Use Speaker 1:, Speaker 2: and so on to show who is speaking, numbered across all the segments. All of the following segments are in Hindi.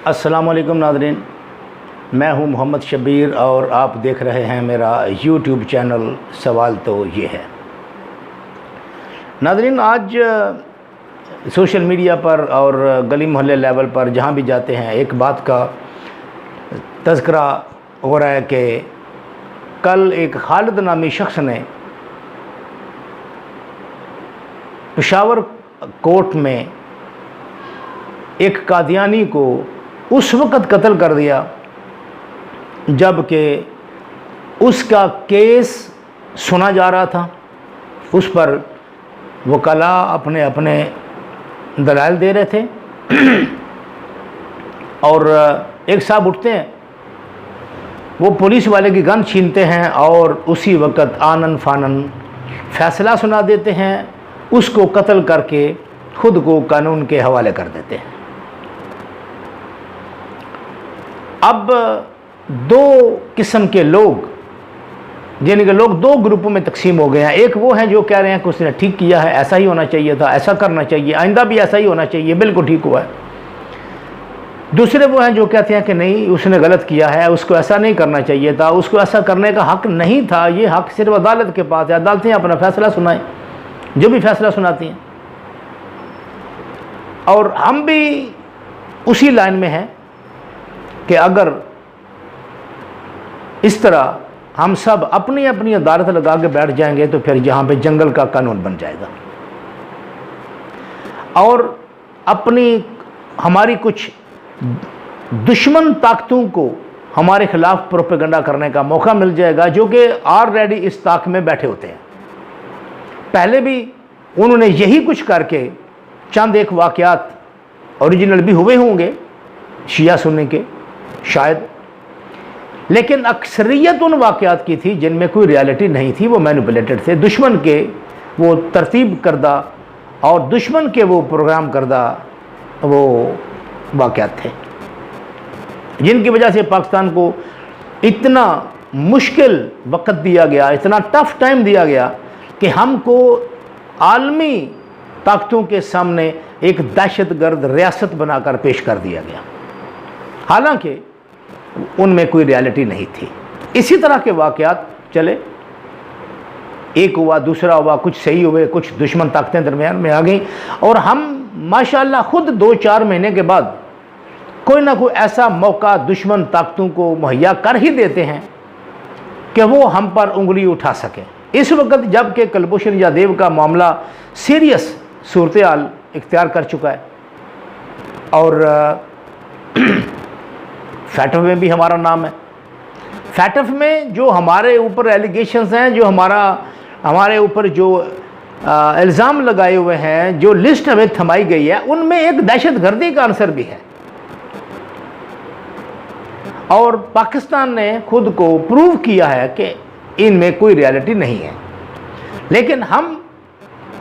Speaker 1: अस्सलाम वालेकुम नाज़रीन, मैं हूं मोहम्मद शब्बीर और आप देख रहे हैं मेरा यूट्यूब चैनल सवाल तो ये है। नाज़रीन, आज सोशल मीडिया पर और गली मोहल्ले लेवल पर जहां भी जाते हैं एक बात का तज़किरा हो रहा है कि कल एक खालिद नामी शख्स ने पेशावर कोर्ट में एक कादियानी को उस वक़्त कत्ल कर दिया जबकि उसका केस सुना जा रहा था। उस पर वकला अपने अपने दलाइल दे रहे थे और एक साहब उठते हैं, वो पुलिस वाले की गन छीनते हैं और उसी वक़्त आनन फानन फैसला सुना देते हैं, उसको कत्ल करके खुद को कानून के हवाले कर देते हैं। अब दो किस्म के लोग, यानी कि लोग दो ग्रुपों में तकसीम हो गए हैं। एक वो हैं जो कह रहे हैं कि उसने ठीक किया है, ऐसा ही होना चाहिए था, ऐसा करना चाहिए, आइंदा भी ऐसा ही होना चाहिए, बिल्कुल ठीक हुआ है। दूसरे वो हैं जो कहते हैं कि नहीं, उसने गलत किया है, उसको ऐसा नहीं करना चाहिए था, उसको ऐसा करने का हक़ नहीं था, ये हक़ सिर्फ अदालत के पास है, अदालतें अपना फैसला सुनाएं, जो भी फैसला सुनाती हैं। और हम भी उसी लाइन में हैं कि अगर इस तरह हम सब अपनी अपनी अदालत लगा के बैठ जाएंगे तो फिर यहाँ पे जंगल का कानून बन जाएगा और हमारी कुछ दुश्मन ताकतों को हमारे खिलाफ प्रोपेगेंडा करने का मौका मिल जाएगा, जो कि ऑलरेडी इस ताक में बैठे होते हैं। पहले भी उन्होंने यही कुछ करके चंद एक वाक़यात ओरिजिनल भी हुए होंगे शिया सुन्नी के शायद, लेकिन अक्सरियत उन वाक़यात की थी जिनमें कोई रियलिटी नहीं थी, वो मैनिपुलेटेड थे, दुश्मन के वो तरतीब करदा और दुश्मन के वो प्रोग्राम करदा वो वाक़यात थे, जिनकी वजह से पाकिस्तान को इतना मुश्किल वक्त दिया गया, इतना टफ टाइम दिया गया कि हमको आलमी ताकतों के सामने एक दहशतगर्द रियासत बनाकर पेश कर दिया गया, हालांकि उनमें कोई रियलिटी नहीं थी। इसी तरह के वाक़यात चले, एक हुआ, दूसरा हुआ, कुछ सही हुए, कुछ दुश्मन ताकतें दरमियान में आ गई और हम माशाअल्लाह खुद 2-4 महीने के बाद कोई ना कोई ऐसा मौका दुश्मन ताकतों को मुहैया कर ही देते हैं कि वो हम पर उंगली उठा सकें। इस वक्त जबकि कुलभूषण यादव का मामला सीरियस सूरत हाल इख्तियार कर चुका है और फैटफ में भी हमारा नाम है। फैटफ में जो हमारे ऊपर एलिगेशंस हैं, जो हमारे ऊपर जो इल्ज़ाम लगाए हुए हैं, जो लिस्ट हमें थमाई गई है, उनमें एक दहशतगर्दी का आंसर भी है और पाकिस्तान ने खुद को प्रूव किया है कि इनमें कोई रियलिटी नहीं है। लेकिन हम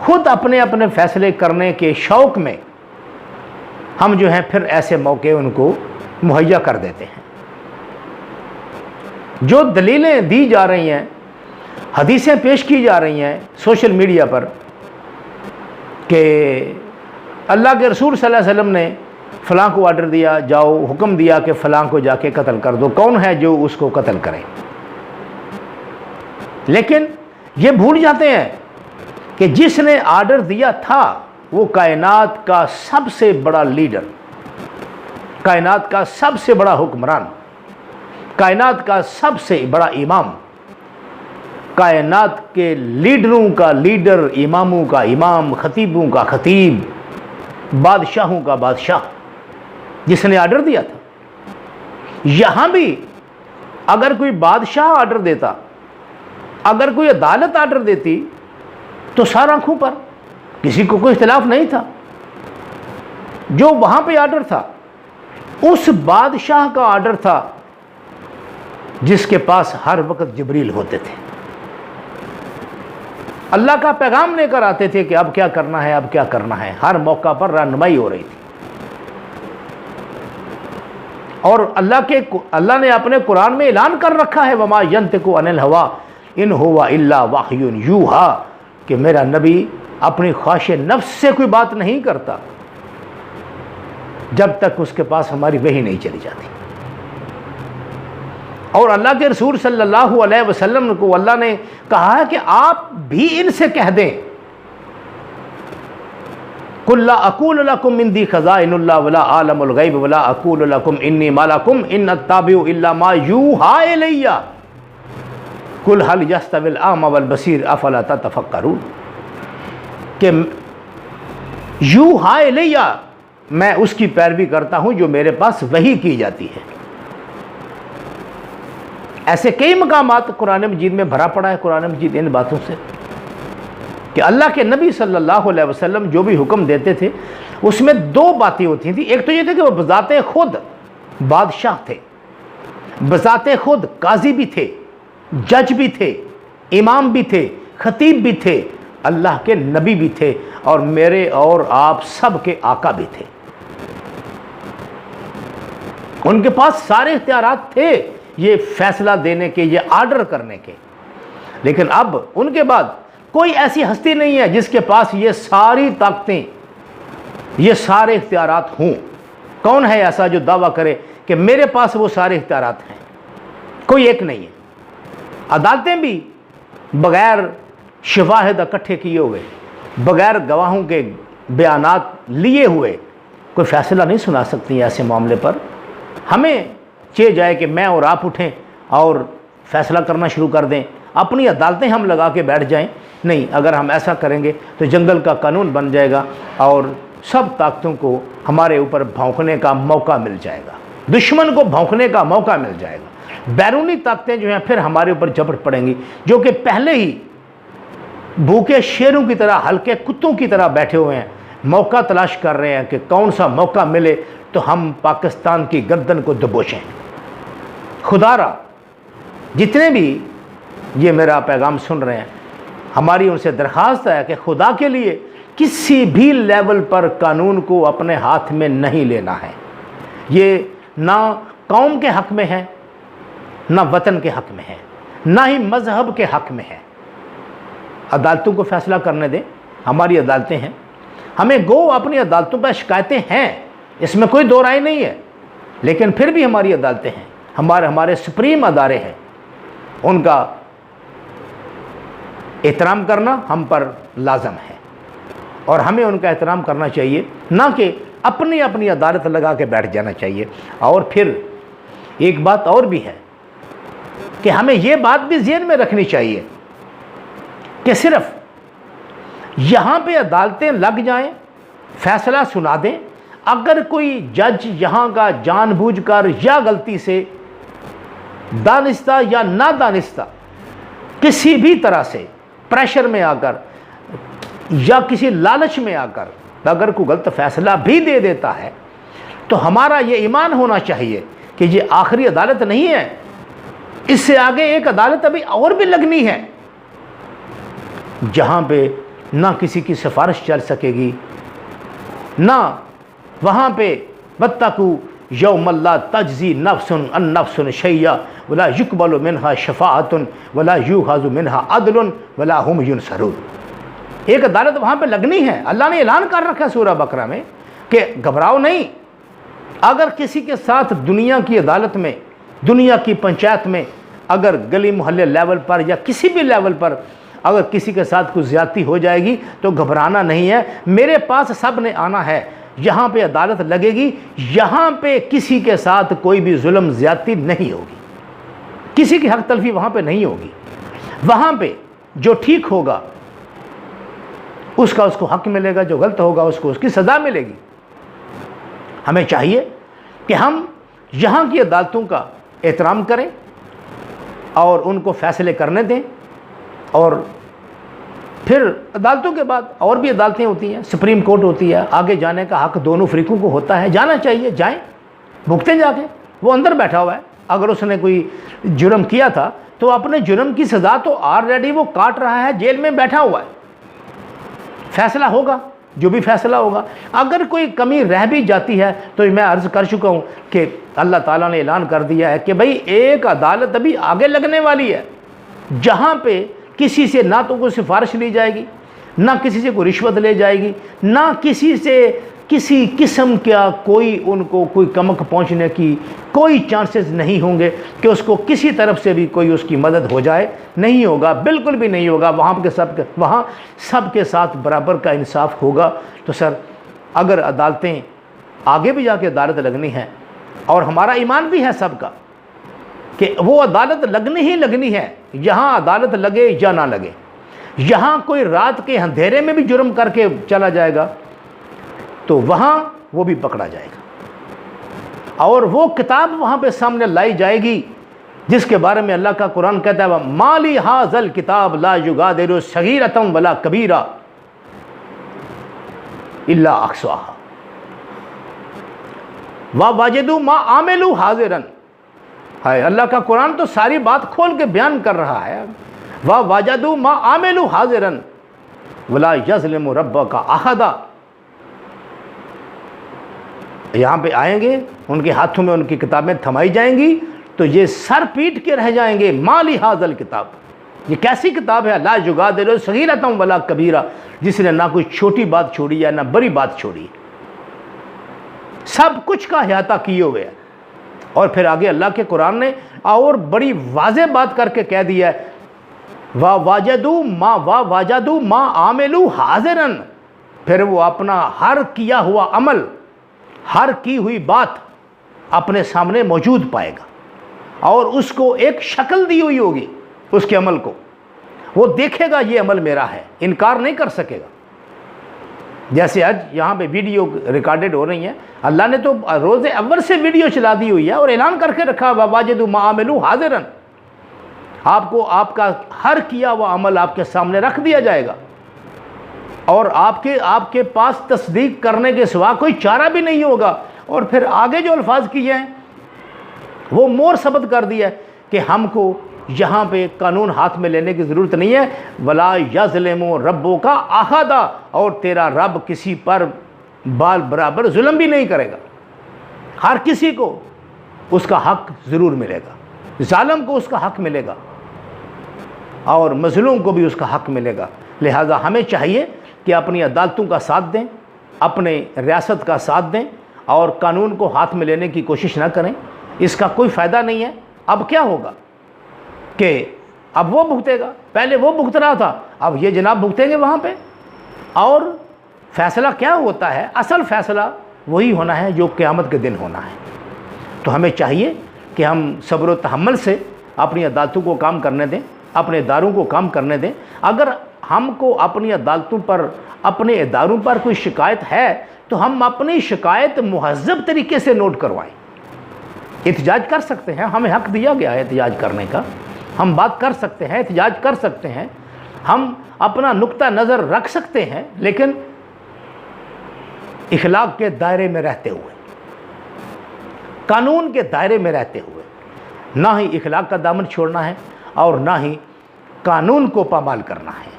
Speaker 1: खुद अपने अपने फैसले करने के शौक़ में हम जो हैं फिर ऐसे मौके उनको मुहैया कर देते हैं। जो दलीलें दी जा रही हैं, हदीसें पेश की जा रही हैं सोशल मीडिया पर कि अल्लाह के रसूल सल्लल्लाहु अलैहि वसल्लम ने फ़लाँ को ऑर्डर दिया, जाओ, हुक्म दिया कि फ़लाँ को जाके कत्ल कर दो, कौन है जो उसको कत्ल करे। लेकिन ये भूल जाते हैं कि जिसने ऑर्डर दिया था वो कायनात का सबसे बड़ा लीडर, कायनात का सबसे बड़ा हुक्मरान, कायनात का सबसे बड़ा इमाम, कायनात के लीडरों का लीडर, इमामों का इमाम, खतीबों का खतीब, बादशाहों का बादशाह, जिसने ऑर्डर दिया था। यहाँ भी अगर कोई बादशाह ऑर्डर देता, अगर कोई अदालत ऑर्डर देती तो सारा आंखों पर, किसी को कोई इख्तिलाफ नहीं था। जो वहाँ पे ऑर्डर था उस बादशाह का ऑर्डर था जिसके पास हर वक्त जिब्रील होते थे, अल्लाह का पैगाम लेकर आते थे कि अब क्या करना है, अब क्या करना है। हर मौका पर रहनुमाई हो रही थी और अल्लाह ने अपने कुरान में ऐलान कर रखा है, वमा यंतिकु अनिल हवा इन हुवा इल्ला वाह्युन यूहा, कि मेरा नबी अपनी ख्वाहिश नफ्स से कोई बात नहीं करता, जब तक उसके पास हमारी वही नहीं चली जाती। और अल्लाह के रसूल सल्लल्लाहु अलैहि वसल्लम को अल्लाह ने कहा है कि आप भी इनसे कह दें, कुल्ला अकूल लकुम इंदी खज़ाइनुल्लाह वला आलमुल गैब वला अकूल लकुम इन्नी मालकुम इन अत्ताबिउ इल्ला मा यूहा इलैया कुल हल यस्तविल आमा वल बसीर अफला ततफक्करून, कि यूहा इलैया, मैं उसकी पैरवी करता हूं जो मेरे पास वही की जाती है। ऐसे कई मकामात कुरान मजीद में भरा पड़ा है। कुरान मजीद इन बातों से कि अल्लाह के नबी सल्लल्लाहु अलैहि वसल्लम जो भी हुक्म देते थे उसमें दो बातें होती थी। एक तो ये थे कि वो बज़ाते खुद बादशाह थे, बज़ाते खुद काजी भी थे, जज भी थे, इमाम भी थे, खतीब भी थे, अल्लाह के नबी भी थे और मेरे और आप सब के आका भी थे। उनके पास सारे इख्तियारात थे ये फैसला देने के, ये आर्डर करने के। लेकिन अब उनके बाद कोई ऐसी हस्ती नहीं है जिसके पास ये सारी ताकतें, ये सारे इख्तियारात हों। कौन है ऐसा जो दावा करे कि मेरे पास वो सारे इख्तियारात हैं? कोई एक नहीं है। अदालतें भी बग़ैर शवाहिद इकट्ठे किए हुए, बग़ैर गवाहों के बयानात लिए हुए कोई फ़ैसला नहीं सुना सकती ऐसे मामले पर। हमें चाहिए जाए कि मैं और आप उठें और फ़ैसला करना शुरू कर दें, अपनी अदालतें हम लगा के बैठ जाएं। नहीं, अगर हम ऐसा करेंगे तो जंगल का कानून बन जाएगा और सब ताकतों को हमारे ऊपर भौंकने का मौका मिल जाएगा, दुश्मन को भौंकने का मौका मिल जाएगा। बैरूनी ताकतें जो हैं फिर हमारे ऊपर झपट पड़ेंगी, जो कि पहले ही भूखे शेरों की तरह, हल्के कुत्तों की तरह बैठे हुए हैं, मौका तलाश कर रहे हैं कि कौन सा मौका मिले तो हम पाकिस्तान की गर्दन को दबोचें। खुदारा जितने भी ये मेरा पैगाम सुन रहे हैं, हमारी उनसे दरख्वास्त है कि खुदा के लिए किसी भी लेवल पर कानून को अपने हाथ में नहीं लेना है। ये ना कौम के हक़ में है, ना वतन के हक़ में है, ना ही मज़हब के हक़ में है। अदालतों को फ़ैसला करने दें, हमारी अदालतें हैं, हमें गो अपनी अदालतों पर शिकायतें हैं, इसमें कोई दो राय नहीं है, लेकिन फिर भी हमारी अदालतें हैं, हमारे सुप्रीम अदारे हैं, उनका एहतराम करना हम पर लाजम है और हमें उनका एहतराम करना चाहिए, ना कि अपनी अपनी अदालत लगा के बैठ जाना चाहिए। और फिर एक बात और भी है कि हमें ये बात भी ज़हन में रखनी चाहिए कि सिर्फ यहाँ पे अदालतें लग जाएं, फैसला सुना दें, अगर कोई जज यहाँ का जानबूझकर या गलती से, दानिस्ता या ना दानिस्ता, किसी भी तरह से प्रेशर में आकर या किसी लालच में आकर अगर कोई गलत फैसला भी दे देता है, तो हमारा ये ईमान होना चाहिए कि ये आखिरी अदालत नहीं है, इससे आगे एक अदालत अभी और भी लगनी है, जहाँ पे ना किसी की सिफारिश चल सकेगी, ना वहाँ पे बत्तकू यौमल्ला तजज़ी नफ्सुन अन नफ्सुन शैया वला युक़बलु मिन्हा शफ़ाअतुन वला युख़ज़ु मिन्हा अदलुन वला हुम युनसरून। एक अदालत वहाँ पे लगनी है। अल्लाह ने ऐलान कर रखा है सूरह बकरा में कि घबराओ नहीं, अगर किसी के साथ दुनिया की अदालत में, दुनिया की पंचायत में, अगर गली मोहल्ले लेवल पर या किसी भी लेवल पर अगर किसी के साथ कुछ ज़्यादती हो जाएगी तो घबराना नहीं है, मेरे पास सब ने आना है, यहाँ पे अदालत लगेगी, यहाँ पे किसी के साथ कोई भी जुल्म ज़्यादती नहीं होगी, किसी की हक तलफी वहाँ पे नहीं होगी। वहाँ पे जो ठीक होगा उसको हक मिलेगा, जो गलत होगा उसको उसकी सज़ा मिलेगी। हमें चाहिए कि हम यहाँ की अदालतों का एहतराम करें और उनको फ़ैसले करने दें। और फिर अदालतों के बाद और भी अदालतें होती हैं, सुप्रीम कोर्ट होती है, आगे जाने का हक दोनों फ़रीक़ों को होता है, जाना चाहिए, जाएं, भुगतें जाके। वो अंदर बैठा हुआ है, अगर उसने कोई जुर्म किया था तो अपने जुर्म की सज़ा तो ऑलरेडी वो काट रहा है, जेल में बैठा हुआ है, फैसला होगा जो भी फैसला होगा। अगर कोई कमी रह भी जाती है तो मैं अर्ज़ कर चुका हूँ कि अल्लाह ताला ने ऐलान कर दिया है कि भाई एक अदालत अभी आगे लगने वाली है, जहाँ पे किसी से ना तो कोई सिफारिश ली जाएगी, ना किसी से कोई रिश्वत ले जाएगी, ना किसी से किसी किस्म का कोई उनको कोई कमक पहुंचने की कोई चांसेस नहीं होंगे कि उसको किसी तरफ से भी कोई उसकी मदद हो जाए, नहीं होगा, बिल्कुल भी नहीं होगा। वहाँ सबके साथ बराबर का इंसाफ होगा। तो सर, अगर अदालतें आगे भी जाके अदालत लगनी है, और हमारा ईमान भी है सबका कि वो अदालत लगनी ही लगनी है, यहाँ अदालत लगे या ना लगे। यहाँ कोई रात के अंधेरे में भी जुर्म करके चला जाएगा तो वहाँ वो भी पकड़ा जाएगा, और वो किताब वहाँ पे सामने लाई जाएगी जिसके बारे में अल्लाह का कुरान कहता है, माली हाज़ल किताब ला युगादिरु सगीरतम वला कबीरा इल्ला अहसाहा वा वाजिदू मा आमिलू हाजिरन। है, अल्लाह का कुरान तो सारी बात खोल के बयान कर रहा है। वा वाजदू मा आमिलू हाजिरन वला यज़लिमु रब्बका अहदा। यहाँ पे आएंगे, उनके हाथों में उनकी किताबें थमाई जाएंगी तो ये सर पीट के रह जाएंगे। माली हाज़ल किताब, ये कैसी किताब है? ला युगादिरु सगीरतम वला कबीरा, जिसने ना कोई छोटी बात छोड़ी है ना बड़ी बात छोड़ी, सब कुछ का अहाता किए हुए है। और फिर आगे अल्लाह के कुरान ने और बड़ी वाज़ेह बात करके कह दिया है, वा वाजदू मा आमिलू हाजिरन। फिर वो अपना हर किया हुआ अमल, हर की हुई बात अपने सामने मौजूद पाएगा और उसको एक शक्ल दी हुई होगी उसके अमल को। वो देखेगा ये अमल मेरा है, इनकार नहीं कर सकेगा। जैसे आज यहाँ पे वीडियो रिकॉर्डेड हो रही है, अल्लाह ने तो रोज़े अव्वल से वीडियो चला दी हुई है और ऐलान करके रखा, वाजिदू मा आमिलू हाजिरन। आपको आपका हर किया हुआ अमल आपके सामने रख दिया जाएगा और आपके पास तस्दीक करने के सिवा कोई चारा भी नहीं होगा। और फिर आगे जो अल्फाज किए हैं वो मोर सबत कर दिया है कि हमको यहाँ पे कानून हाथ में लेने की ज़रूरत नहीं है। वला यज़लिमु रब्बुका अहदा, और तेरा रब किसी पर बाल बराबर जुल्म भी नहीं करेगा। हर किसी को उसका हक ज़रूर मिलेगा, जालिम को उसका हक मिलेगा और मज़लूम को भी उसका हक मिलेगा। लिहाजा हमें चाहिए कि अपनी अदालतों का साथ दें, अपने रियासत का साथ दें और कानून को हाथ में लेने की कोशिश ना करें। इसका कोई फ़ायदा नहीं है। अब क्या होगा कि अब वो भुगतेगा, पहले वो भुगत रहा था, अब ये जनाब भुगतेंगे वहाँ पे। और फ़ैसला क्या होता है? असल फ़ैसला वही होना है जो क़यामत के दिन होना है। तो हमें चाहिए कि हम सब्र व तहम्मुल से अपनी अदालतों को काम करने दें, अपने इदारों को काम करने दें। अगर हमको अपनी अदालतों पर, अपने इदारों पर कोई शिकायत है तो हम अपनी शिकायत मुहज़्ज़ब तरीके से नोट करवाएं। एहतजाज कर सकते हैं, हमें हक़ दिया गया है एहतजाज करने का, हम बात कर सकते हैं, एहतजाज कर सकते हैं, हम अपना नुक्ता नज़र रख सकते हैं, लेकिन इखलाक के दायरे में रहते हुए, कानून के दायरे में रहते हुए। ना ही इखलाक का दामन छोड़ना है और ना ही कानून को पामाल करना है।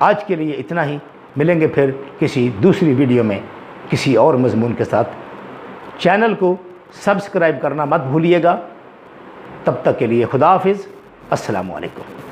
Speaker 1: आज के लिए इतना ही, मिलेंगे फिर किसी दूसरी वीडियो में किसी और मज़मून के साथ। चैनल को सब्सक्राइब करना मत भूलिएगा। तब तक के लिए खुदा हाफिज़, अस्सलामु अलैकुम।